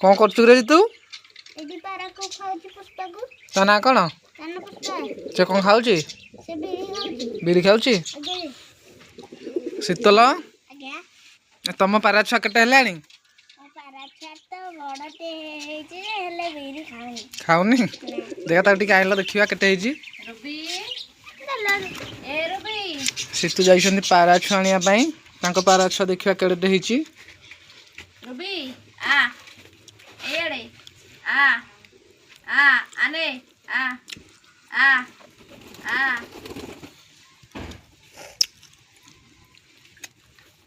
कौन कर तू एडी पारा को खाउची पुष्पा को ता ना कौन कान पुष्पा से कौन खाऊची से बीड़ी खाउची बीड़ी खाऊची आगे शीतल आगे तुम पारा छुआ केटे हेलानी ओ पारा छा तो बड़ते हेची हेले बीड़ी खाउनी खाऊनी देखा ताक टिके आइल देखिया केटे हेची रवि ए रवि सीतू जाइछन्ती पारा छुआ आनिया पई तांको पारा छुआ देखिया केटे हेची रवि आ एड़े आ आने आ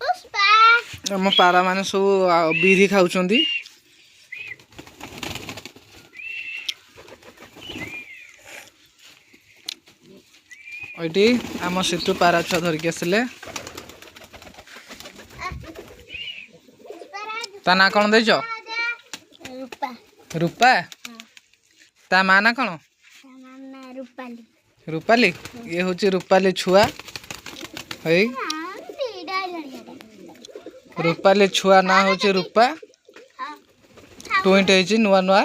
पुष्पा हम पारा माने सब बीरी खाउछन्ती ओइटी आम सीतू पारा छुआ धरिक आसिले ता ना कौन देछ रूपा रूपा ता मा ना कौन मामा रूपाली रूपाली ये हूँ रूपाली छुआ है रूपाली छुआ ना हूँ रूपा टुईट है नुआ नुआ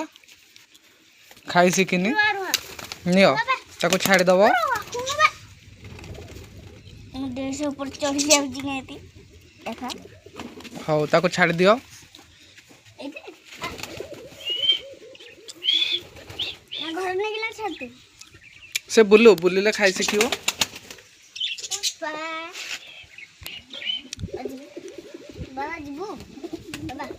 खाई शिखिनी नियो ताको छाड़ीदब हौ ताको छाड़ी दियो से बुलू बुलिले खाई शिखियो